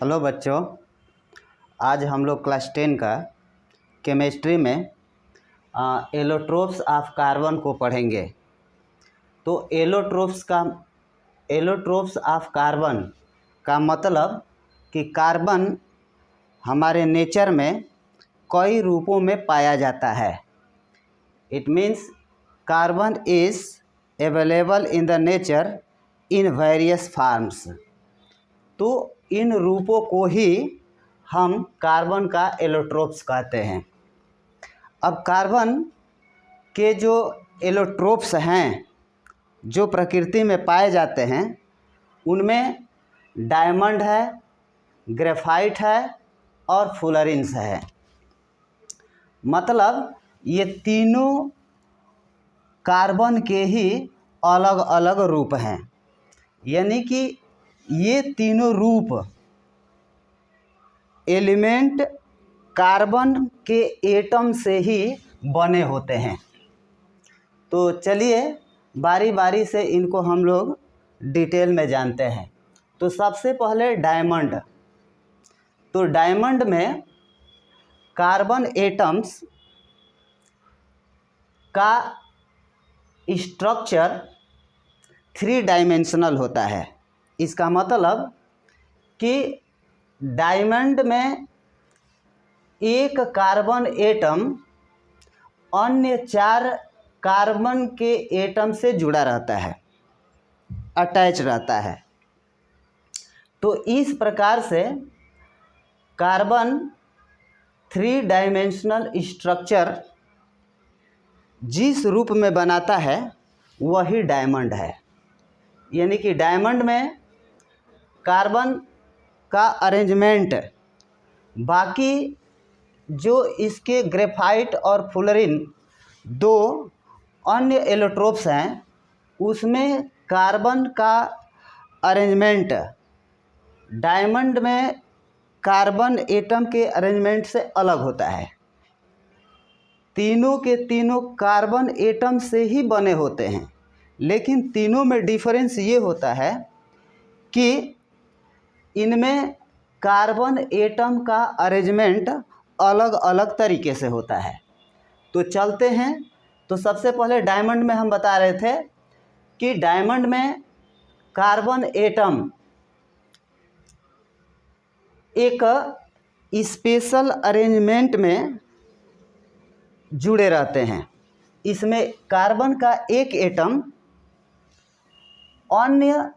Hello बच्चों, आज हम लोग क्लास 10 का केमिस्ट्री में एलोट्रोप्स ऑफ कार्बन को पढ़ेंगे। तो एलोट्रोप्स ऑफ कार्बन का मतलब कि कार्बन हमारे नेचर में कई रूपों में पाया जाता है। It means carbon is available in the nature in various forms. तो इन रूपों को ही हम कार्बन का एलोट्रोप्स कहते हैं। अब कार्बन के जो एलोट्रोप्स हैं जो प्रकृति में पाए जाते हैं उनमें डायमंड है, ग्रेफाइट है और फुलरिन्स है। मतलब ये तीनों कार्बन के ही अलग अलग रूप हैं, यानी कि ये तीनों रूप एलिमेंट कार्बन के एटम से ही बने होते हैं। तो चलिए बारी बारी से इनको हम लोग डिटेल में जानते हैं। तो सबसे पहले डायमंड। तो डायमंड में कार्बन एटम्स का स्ट्रक्चर 3 डायमेंशनल होता है। इसका मतलब कि डायमंड में एक कार्बन एटम अन्य 4 कार्बन के एटम से जुड़ा रहता है, अटैच रहता है। तो इस प्रकार से कार्बन 3 डायमेंशनल स्ट्रक्चर जिस रूप में बनाता है वही डायमंड है। यानी कि डायमंड में कार्बन का अरेंजमेंट बाकी जो इसके ग्रेफाइट और फुलरिन 2 अन्य एलोट्रोप्स हैं उसमें कार्बन का अरेंजमेंट डायमंड में कार्बन एटम के अरेंजमेंट से अलग होता है। तीनों के तीनों कार्बन एटम से ही बने होते हैं, लेकिन तीनों में डिफरेंस ये होता है कि इनमें कार्बन एटम का अरेंजमेंट अलग अलग तरीके से होता है। तो चलते हैं। तो सबसे पहले डायमंड में हम बता रहे थे कि डायमंड में कार्बन एटम एक स्पेशल अरेंजमेंट में जुड़े रहते हैं। इसमें कार्बन का एक एटम अन्य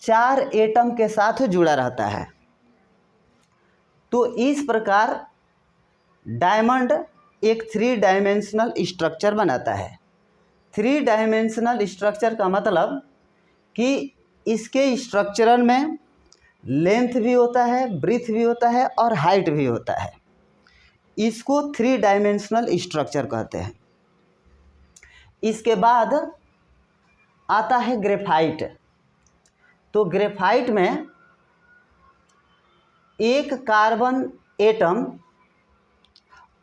4 एटम के साथ जुड़ा रहता है। तो इस प्रकार डायमंड एक 3 डायमेंशनल स्ट्रक्चर बनाता है। 3 डायमेंशनल स्ट्रक्चर का मतलब कि इसके स्ट्रक्चरल में लेंथ भी होता है, ब्रीथ भी होता है और हाइट भी होता है। इसको 3 डायमेंशनल स्ट्रक्चर कहते हैं। इसके बाद आता है ग्रेफाइट। तो ग्रेफाइट में एक कार्बन एटम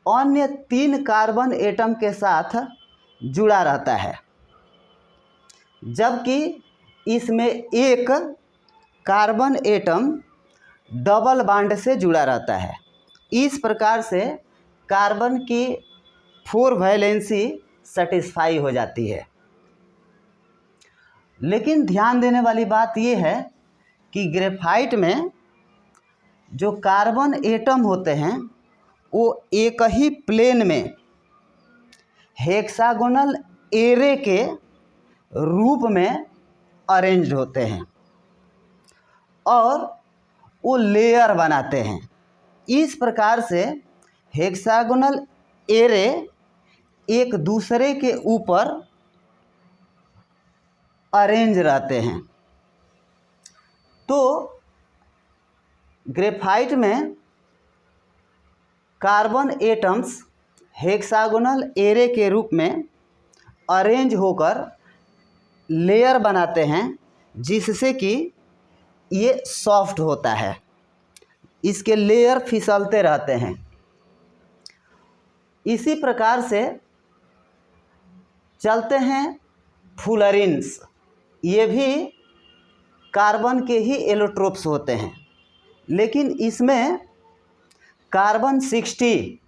अन्य 3 कार्बन एटम के साथ जुड़ा रहता है, जबकि इसमें एक कार्बन एटम डबल बॉन्ड से जुड़ा रहता है। इस प्रकार से कार्बन की 4 वैलेंसी सेटिस्फाई हो जाती है। लेकिन ध्यान देने वाली बात यह है कि ग्रेफाइट में जो कार्बन एटम होते हैं वो एक ही प्लेन में हेक्सागोनल एरे के रूप में अरेंज्ड होते हैं और वो लेयर बनाते हैं। इस प्रकार से हेक्सागोनल एरे एक दूसरे के ऊपर अरेंज रहते हैं। तो ग्रेफाइट में कार्बन एटम्स हेक्सागोनल एरे के रूप में अरेंज होकर लेयर बनाते हैं, जिससे कि ये सॉफ्ट होता है। इसके लेयर फिसलते रहते हैं। इसी प्रकार से चलते हैं फुलरिन्स। ये भी कार्बन के ही एलोट्रोप्स होते हैं, लेकिन इसमें कार्बन 60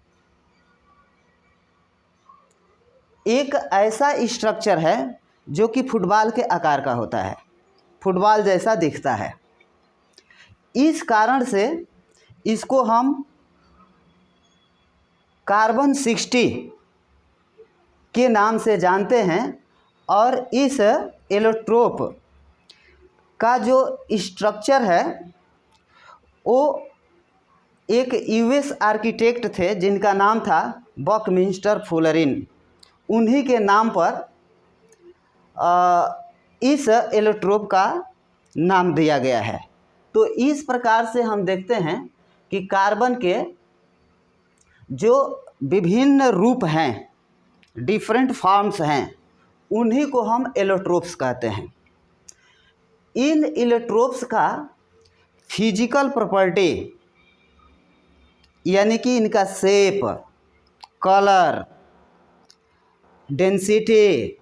एक ऐसा स्ट्रक्चर है जो कि फुटबॉल के आकार का होता है, फुटबॉल जैसा दिखता है। इस कारण से इसको हम कार्बन 60 के नाम से जानते हैं। और इस एलोट्रोप का जो स्ट्रक्चर है वो एक यूएस आर्किटेक्ट थे जिनका नाम था बकमिंस्टर फुलरिन, उन्हीं के नाम पर इस एलोट्रोप का नाम दिया गया है। तो इस प्रकार से हम देखते हैं कि कार्बन के जो विभिन्न रूप हैं, डिफरेंट फॉर्म्स हैं, उन्हीं को हम एलोट्रोप्स कहते हैं। इन एलोट्रोप्स का फिजिकल प्रॉपर्टी यानी कि इनका शेप, कलर, डेंसिटी,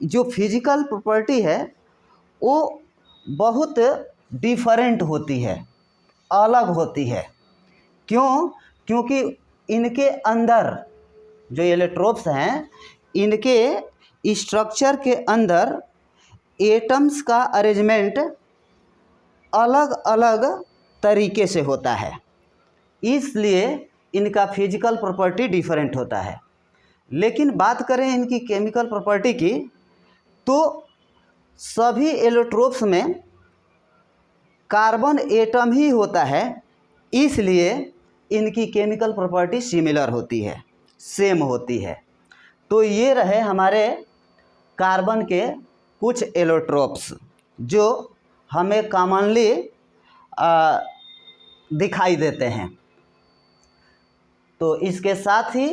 जो फिजिकल प्रॉपर्टी है वो बहुत डिफरेंट होती है, अलग होती है। क्यों? क्योंकि इनके अंदर जो एलोट्रोप्स हैं, इनके स्ट्रक्चर के अंदर एटम्स का अरेंजमेंट अलग अलग तरीके से होता है, इसलिए इनका फिजिकल प्रॉपर्टी डिफरेंट होता है। लेकिन बात करें इनकी केमिकल प्रॉपर्टी की, तो सभी एलोट्रोप्स में कार्बन एटम ही होता है, इसलिए इनकी केमिकल प्रॉपर्टी सिमिलर होती है, सेम होती है। तो ये रहे हमारे कार्बन के कुछ एलोट्रोप्स जो हमें कॉमनली दिखाई देते हैं। तो इसके साथ ही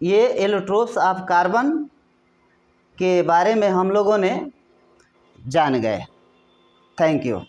ये एलोट्रोप्स ऑफ कार्बन के बारे में हम लोगों ने जान गए। Thank you.